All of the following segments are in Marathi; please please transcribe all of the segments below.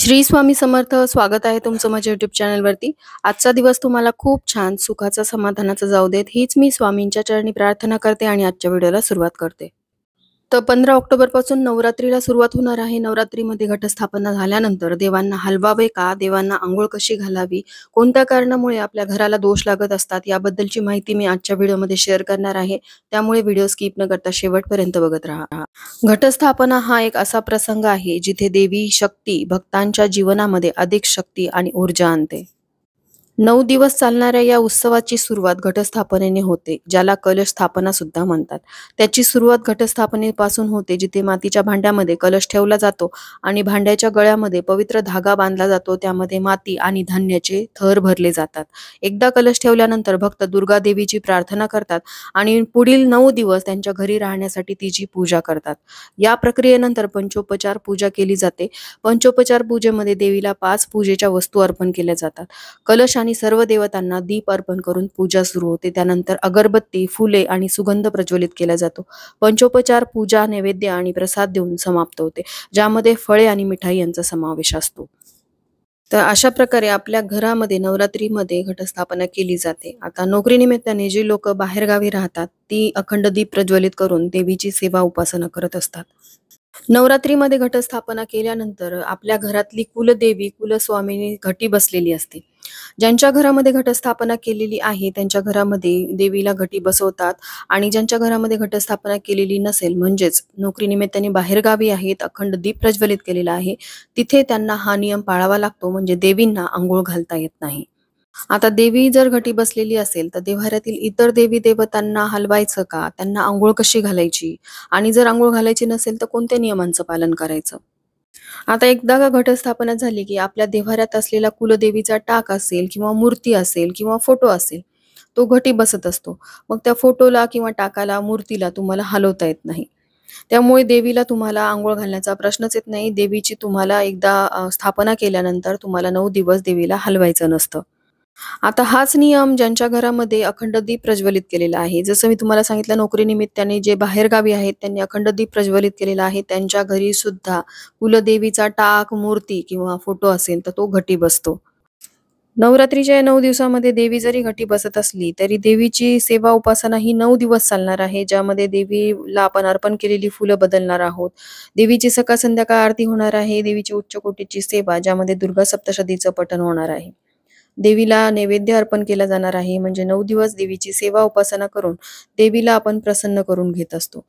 श्री स्वामी समर्थ. स्वागत आहे तुमचं माझ्या युट्यूब चॅनलवरती. आजचा दिवस तुम्हाला खूप छान, सुखाचा, समाधानाचा जाऊ देत, हीच मी स्वामींच्या चरणी प्रार्थना करते आणि आजच्या व्हिडिओला सुरुवात करते. तर 15 ऑक्टोबरपासून नवरात्रीला सुरुवात होणार आहे. नवरात्रीमध्ये घटस्थापना झाल्यानंतर देवांना हलवावे का? देवांना अंघोळ कशी घालावी? कोणत्या कारणामुळे आपल्या घराला दोष लागत असतात? याबद्दलची माहिती मी आजच्या व्हिडिओमध्ये शेअर करणार आहे. त्यामुळे व्हिडिओ स्किप न करता शेवटपर्यंत बघत राहा. घटस्थापना हा एक असा प्रसंग आहे जिथे देवी शक्ती भक्तांच्या जीवनामध्ये अधिक शक्ती आणि ऊर्जा आणते. 9 दिवस चालणाऱ्या या उत्सवाची सुरुवात घटस्थापनेने होते, ज्याला कलश स्थापना सुद्धा म्हणतात. त्याची सुरुवात घटस्थापनेपासून होते, जिथे मातीच्या भांड्यामध्ये कलश ठेवला जातो आणि भांड्याच्या गळ्यामध्ये पवित्र धागा बांधला जातो. त्यामध्ये माती आणि धान्याचे थर भरले जातात. एकदा कलश ठेवल्यानंतर भक्त दुर्गा देवीची प्रार्थना करतात आणि पुढील 9 दिवस त्यांच्या घरी राहण्यासाठी तिची पूजा करतात. या प्रक्रियेनंतर पंचोपचार पूजा केली जाते. पंचोपचार पूजेमध्ये देवीला 5 पूजेच्या वस्तू अर्पण केल्या जातात. कलश आणि सर्व देवतांना दीप अर्पण करून पूजा सुरू होते. त्यानंतर अगरबत्ती, फुले आणि सुगंध प्रज्वलित केला जातो. पंचोपचार पूजा नैवेद्य आणि प्रसाद देऊन समाप्त होते, ज्यामध्ये फळे आणि मिठाई यांचा समावेश असतो. तर अशा प्रकारे आपल्या घरामध्ये नवरात्रीमध्ये घटस्थापना केली जाते. आता नोकरीनिमित्ताने जी लोक बाहेरगावी राहतात ती अखंड दीप प्रज्वलित करून देवीची सेवा उपासना करत असतात. नवरात्रीमध्ये घटस्थापना केल्यानंतर आपल्या घरातली कुलदेवी, कुलस्वामिनी घटी बसलेली असते. ज्यांच्या घरामध्ये घटस्थापना केलेली आहे त्यांच्या घरामध्ये देवीला घटी बसवतात आणि ज्यांच्या घरामध्ये घटस्थापना केलेली नसेल, म्हणजेच नोकरीनिमित्ताने बाहेरगावी आहेत, अखंड दीप प्रज्वलित केलेला आहे, तिथे त्यांना हा नियम पाळावा लागतो, म्हणजे देवींना अंघोळ घालता येत नाही. आता देवी जर घटी बसलेली असेल तर देव्हाऱ्यातील इतर देवी देवतांना हलवायचं का? त्यांना अंघोळ कशी घालायची? आणि जर अंघोळ घालायची नसेल तर कोणत्या नियमांचं पालन करायचं? आता एकदा का घटस्थापना झाली की आपल्या देव्हाऱ्यात असलेला कुलदेवीचा टाक असेल किंवा मूर्ती असेल किंवा फोटो असेल, तो घटी बसत असतो. मग त्या फोटोला किंवा टाकाला, मूर्तीला तुम्हाला हलवता येत नाही. त्यामुळे देवीला तुम्हाला अंघोळ घालण्याचा प्रश्नच येत नाही. देवीची तुम्हाला एकदा स्थापना केल्यानंतर तुम्हाला 9 दिवस देवीला हलवायचं नसतं. आता हाच नियम ज्यांच्या घरामध्ये अखंड दीप प्रज्वलित केलेला आहे, जसं मी तुम्हाला सांगितलं, नोकरीनिमित्ताने जे बाहेरगावी आहेत त्यांनी अखंड दीप प्रज्वलित केलेला आहे, त्यांच्या घरी सुद्धा कुलदेवीचा टाक, मूर्ती किंवा फोटो असेल तर तो घटी बसतो. नवरात्रीच्या या 9 दिवसामध्ये देवी जरी घटी बसत असली तरी देवीची सेवा उपासना ही 9 दिवस चालणार आहे, ज्यामध्ये देवीला आपण अर्पण केलेली फुलं बदलणार आहोत. देवीची सकाळ संध्याकाळ आरती होणार आहे. देवीची उच्च कोटीची सेवा, ज्यामध्ये दुर्गा सप्तशतीचं पठण होणार आहे. देवीला नैवेद्य अर्पण केला जाणार आहे, म्हणजे 9 दिवस देवीची सेवा उपासना करून देवीला आपण प्रसन्न करून घेत असतो.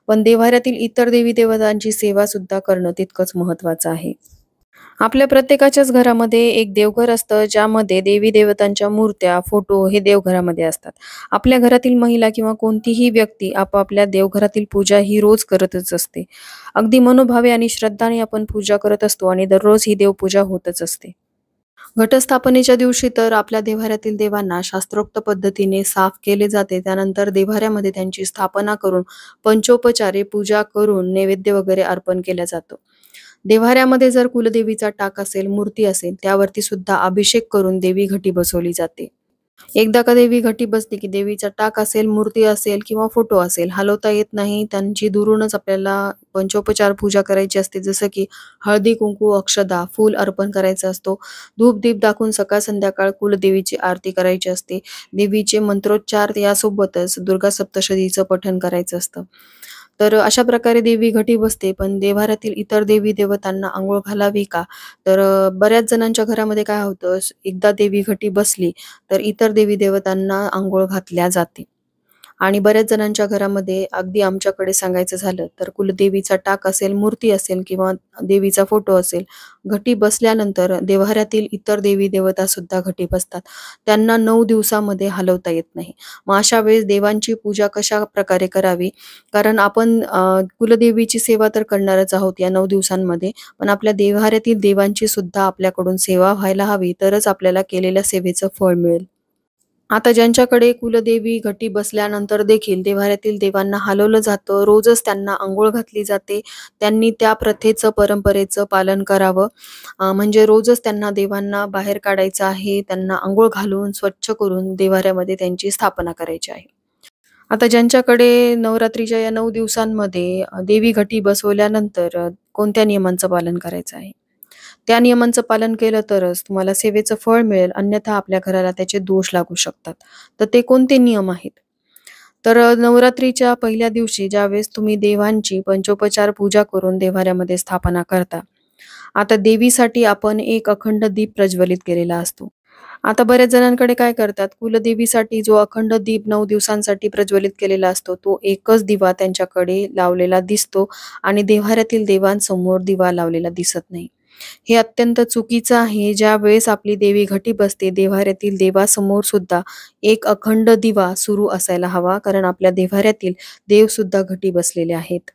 पण देव्हाऱ्यातील इतर देवी देवतांची सेवा सुद्धा करणं तितकंच महत्वाचं आहे. आपल्या प्रत्येकाच्याच घरामध्ये एक देवघर असतं, ज्यामध्ये देवी देवतांच्या मूर्त्या, फोटो हे देवघरामध्ये असतात. आपल्या घरातील महिला किंवा कोणतीही व्यक्ती आपापल्या देवघरातील पूजा ही रोज करतच असते. अगदी मनोभावे आणि श्रद्धाने आपण पूजा करत असतो आणि दररोज ही देवपूजा होतच असते. घटस्थापनेच्या दिवशी तर आपल्या देव्हाऱ्यातील देवांना शास्त्रोक्त पद्धतीने साफ केले जाते. त्यानंतर देव्हाऱ्यामध्ये त्यांची स्थापना करून पंचोपचारे पूजा करून नैवेद्य वगैरे अर्पण केला जातो. देव्हाऱ्यामध्ये जर कुलदेवीचा टाक असेल, मूर्ती असेल, त्यावरती सुद्धा अभिषेक करून देवी घटी बसवली जाते. एकदा का देवी घटी बसली की देवीचा टाक असेल, मूर्ती असेल किंवा फोटो असेल, हलवता येत नाही. त्यांची दुरूनच आपल्याला पंचोपचार पूजा करायची असते, जसं की हळदी, कुंकू, अक्षदा, फूल अर्पण करायचं असतो. धूप दीप दाखवून सकाळ संध्याकाळ कुलदेवीची आरती करायची असते. देवीचे मंत्रोच्चार यासोबतच दुर्गा सप्तशतीचं पठण करायचं असतं. तर अशा प्रकारे देवी घटी बसते. पण देव्हाऱ्यातील इतर देवी देवतांना अंघोळ घालावी का? तर बऱ्याच जणांच्या घरामध्ये काय होतं, एकदा देवी घटी बसली तर इतर देवी देवतांना अंघोळ घातल्या जाते. आणि बऱ्याच जणांच्या घरामध्ये, अगदी आमच्याकडे सांगायचं झालं तर, कुलदेवीचा टाक असेल, मूर्ती असेल किंवा देवीचा फोटो असेल, घटी बसल्यानंतर देव्हाऱ्यातील इतर देवी देवता सुद्धा घटी बसतात. त्यांना 9 दिवसामध्ये हलवता येत नाही. मग अशा वेळेस देवांची पूजा कशा प्रकारे करावी? कारण आपण कुलदेवीची सेवा तर करणारच आहोत या 9 दिवसांमध्ये, पण आपल्या देव्हाऱ्यातील देवांची सुद्धा आपल्याकडून सेवा व्हायला हवी, तरच आपल्याला केलेल्या सेवेचं फळ मिळेल. आता ज्यांच्याकडे कुलदेवी घटी बसल्यानंतर देखील देव्हाऱ्यातील देवांना हलवलं जातं, रोजच त्यांना अंघोळ घातली जाते, त्यांनी त्या प्रथेचं, परंपरेचं पालन करावं. म्हणजे रोजच त्यांना देवांना बाहेर काढायचं आहे, त्यांना अंघोळ घालून स्वच्छ करून देव्हाऱ्यामध्ये त्यांची स्थापना करायची आहे. आता ज्यांच्याकडे नवरात्रीच्या या 9 दिवसांमध्ये देवी घटी बसवल्यानंतर कोणत्या नियमांचं पालन करायचं आहे? त्या नियमांचं पालन केलं तरच तुम्हाला सेवेचं फळ मिळेल, अन्यथा आपल्या घराला त्याचे दोष लागू शकतात. तर ते कोणते नियम आहेत? तर नवरात्रीच्या पहिल्या दिवशी ज्यावेळेस तुम्ही देवांची पंचोपचार पूजा करून देव्हाऱ्यामध्ये स्थापना करता. आता देवीसाठी आपण एक अखंड दीप प्रज्वलित केलेला असतो. आता बऱ्याच जणांकडे काय करतात, कुलदेवीसाठी जो अखंड दीप 9 दिवसांसाठी प्रज्वलित केलेला असतो, तो एकच दिवा त्यांच्याकडे लावलेला दिसतो आणि देव्हाऱ्यातील देवांसमोर दिवा लावलेला दिसत नाही. हे अत्यंत चुकीचं आहे. ज्यावेळेस आपली देवी घटी बसते, देव्हाऱ्यातील देवासमोर सुद्धा एक अखंड दिवा सुरू असायला हवा, कारण आपल्या देव्हाऱ्यातील देवसुद्धा घटी बसलेले आहेत.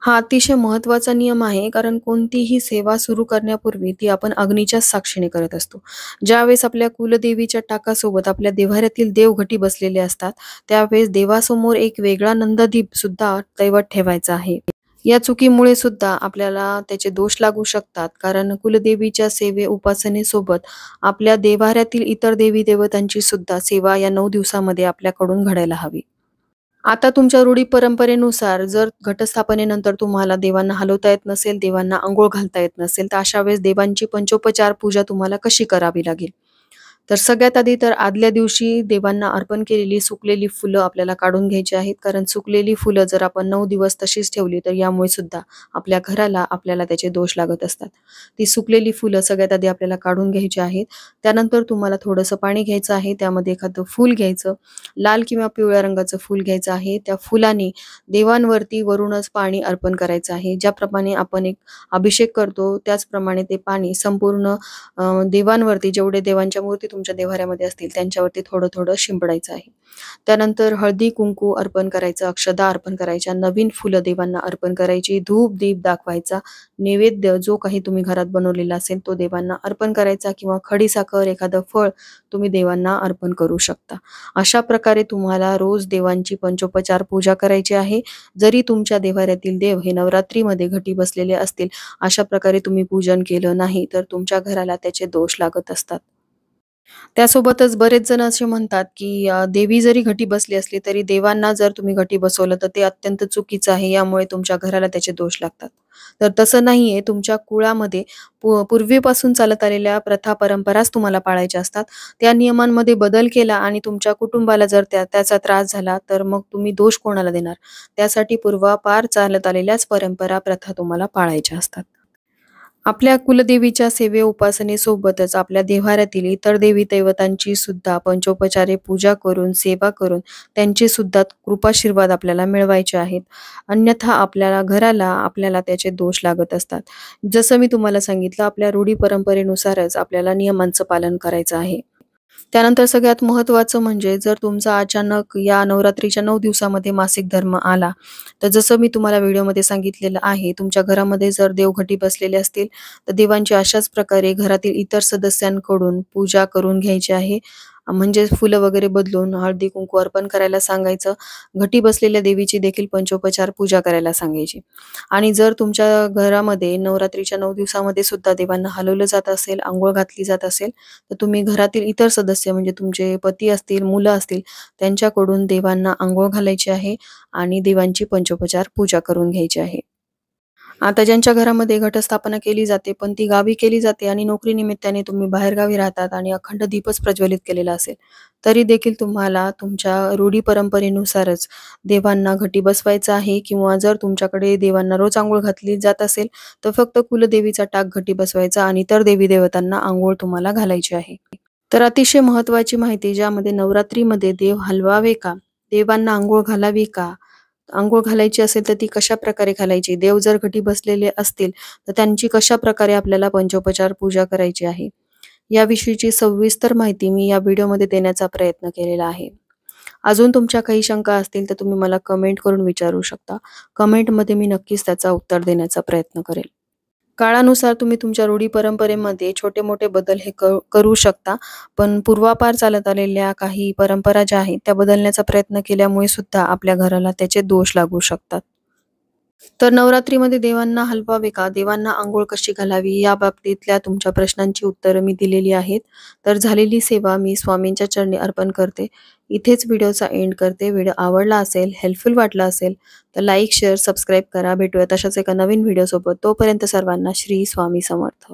हा अतिशय महत्त्वाचा नियम आहे, कारण कोणतीही सेवा सुरू करण्यापूर्वी ती आपण अग्नीच्याच साक्षीने करत असतो. ज्यावेळेस आपल्या कुलदेवीच्या टाकासोबत आपल्या देव्हाऱ्यातील देव घटी बसलेले असतात, त्यावेळेस देवासमोर एक वेगळा नंददीप सुद्धा दैवत ठेवायचा आहे. या चुकीमुळे सुद्धा आपल्याला त्याचे दोष लागू शकतात, कारण कुलदेवीच्या उपासनेसोबत आपल्या देव्हाऱ्यातील इतर देवी देवतांची सुद्धा सेवा या 9 दिवसामध्ये आपल्याकडून घडायला हवी. आता तुमच्या रूढी परंपरेनुसार जर घटस्थापनेनंतर तुम्हाला देवांना हलवता येत नसेल, देवांना अंघोळ घालता येत नसेल, तर अशा वेळेस देवांची पंचोपचार पूजा तुम्हाला कशी करावी लागेल? तर सगळ्यात आधी तर आदल्या दिवशी देवांना अर्पण केलेली सुकलेली फुलं आपल्याला काढून घ्यायची आहेत. कारण सुकलेली फुलं जर आपण 9 दिवस तशीच ठेवली, तर यामुळे सुद्धा आपल्या घराला आपल्याला त्याचे दोष लागत असतात. ती सुकलेली फुलं सगळ्यात आधी आपल्याला काढून घ्यायची आहेत. त्यानंतर तुम्हाला थोडंसं पाणी घ्यायचं आहे. त्यामध्ये एखादं फूल घ्यायचं. लाल किंवा पिवळ्या रंगाचं फूल घ्यायचं आहे. त्या फुलाने देवांवरती वरूनच पाणी अर्पण करायचं आहे. ज्याप्रमाणे आपण एक अभिषेक करतो, त्याचप्रमाणे ते पाणी संपूर्ण देवांवरती, जेवढे देवांच्या मूर्ती तुमच्या देव्हाऱ्यामध्ये असतील त्यांच्यावरती थोडं थोडं शिंपडायचं आहे. त्यानंतर हळदी कुंकू अर्पण करायचं, अक्षदा अर्पण करायच्या, नवीन फुलं देवांना अर्पण करायची, धूप दीप दाखवायचा, नैवेद्य जो काही तुम्ही घरात बनवलेला असेल तो देवांना अर्पण करायचा, किंवा खडीसाखर एखादं फळ तुम्ही देवांना अर्पण करू शकता. अशा प्रकारे तुम्हाला रोज देवांची पंचोपचार पूजा करायची आहे. जरी तुमच्या देव्हाऱ्यातील देव हे नवरात्रीमध्ये घटी बसलेले असतील, अशा प्रकारे तुम्ही पूजन केलं नाही तर तुमच्या घराला त्याचे दोष लागत असतात. त्यासोबतच बरेच जण असे म्हणतात, की देवी जरी घटी बसली असली तरी देवांना जर तुम्ही घटी बसवलं तर ते अत्यंत चुकीचं आहे. यामुळे तुमच्या घराला त्याचे दोष लागतात. तर तसं नाहीये. तुमच्या कुळामध्ये पूर्वीपासून चालत आलेल्या प्रथा परंपराच तुम्हाला पाळायच्या असतात. त्या नियमांमध्ये बदल केला आणि तुमच्या कुटुंबाला जर त्याचा त्रास झाला तर मग तुम्ही दोष कोणाला देणार? त्यासाठी पूर्वापार चालत आलेल्याच परंपरा, प्रथा तुम्हाला पाळायच्या असतात. आपल्या कुलदेवीच्या उपासनेसोबतच आपल्या देव्हाऱ्यातील इतर देवी दैवतांची सुद्धा पंचोपचारे पूजा करून, सेवा करून त्यांचे सुद्धा कृपाशीर्वाद आपल्याला मिळवायचे आहेत. अन्यथा आपल्याला घराला आपल्याला त्याचे दोष लागत असतात. जसं मी तुम्हाला सांगितलं, आपल्या रूढी परंपरेनुसारच आपल्याला नियमांचं पालन करायचं आहे. त्यानंतर सगळ्यात महत्त्वाचं म्हणजे, जर तुमचा अचानक या नवरात्रीच्या 9 दिवसामध्ये मासिक धर्म आला, तर जसं मी तुम्हाला व्हिडिओमध्ये सांगितलेलं आहे, तुमच्या घरामध्ये जर देवघटी बसलेले असतील, तर देवांची अशाच प्रकारे घरातील इतर सदस्यांकडून पूजा करून घ्यायची आहे. म्हणजे फुलं वगैरे बदलून हळदी-कुंकू अर्पण करायला सांगायचं. घटी बसलेल्या देवीची देखील पंचोपचार पूजा करायला सांगायची. आणि जर तुमच्या घरामध्ये नवरात्रीच्या 9 दिवसामध्ये सुद्धा देवांना हलवलं जात असेल, अंघोळ घातली जात असेल, तर तुम्ही घरातील इतर सदस्य म्हणजे तुमचे पती असतील, मुलं असतील, त्यांच्याकडून देवांना अंघोळ घालायची आहे आणि देवांची पंचोपचार पूजा करून घ्यायची आहे. आता ज्यांच्या घरामध्ये घटस्थापना केली जाते, पण ती गावी केली जाते आणि नोकरीनिमित्ताने तुम्ही बाहेरगावी राहतात आणि अखंड दीपच प्रज्वलित केलेला असेल, तरी देखील तुम्हाला तुमच्या रूढी परंपरेनुसारच देवांना घटी बसवायचा आहे, किंवा जर तुमच्याकडे देवांना रोज अंघोळ घातली जात असेल, तर फक्त कुलदेवीचा टाक घटी बसवायचा आणि इतर देवी देवतांना अंघोळ तुम्हाला घालायची आहे. तर अतिशय महत्त्वाची माहिती, ज्यामध्ये नवरात्रीमध्ये देव हलवावे का? देवांना अंघोळ घालावी का? अंघोळ घालायची असेल तर ती कशाप्रकारे घालायची? देव जर घटी बसलेले असतील, तर त्यांची कशाप्रकारे आपल्याला पंचोपचार पूजा करायची आहे? याविषयीची सविस्तर माहिती मी या व्हिडिओमध्ये देण्याचा प्रयत्न केलेला आहे. अजून तुमच्या काही शंका असतील तर तुम्ही मला कमेंट करून विचारू शकता. कमेंटमध्ये मी नक्कीच त्याचा उत्तर देण्याचा प्रयत्न करेल. काळानुसार तुम्ही तुमच्या रूढी परंपरेमध्ये छोटे-मोठे बदल हे करू शकता. पण पूर्वापार चालत आलेल्या काही परंपरा ज्या आहेत त्या बदलण्याचा प्रयत्न केल्यामुळे सुद्धा आपल्या घराला त्याचे दोष लागू शकतात. तर नवरात्रीमध्ये देवांना हलवावे का? देवांना अंघोळ कशी घालावी? या बाबतीतल्या तुमच्या प्रश्नांची उत्तरं मी दिलेली आहेत. तर झालेली सेवा मी स्वामींच्या चरणी अर्पण करते. इथेच व्हिडिओचा एंड करते. व्हिडिओ आवडला असेल, हेल्पफुल वाटला असेल, तर लाईक, शेअर, सबस्क्राईब करा. भेटूया तशाच एका नवीन व्हिडिओसोबत. तोपर्यंत सर्वांना श्री स्वामी समर्थ.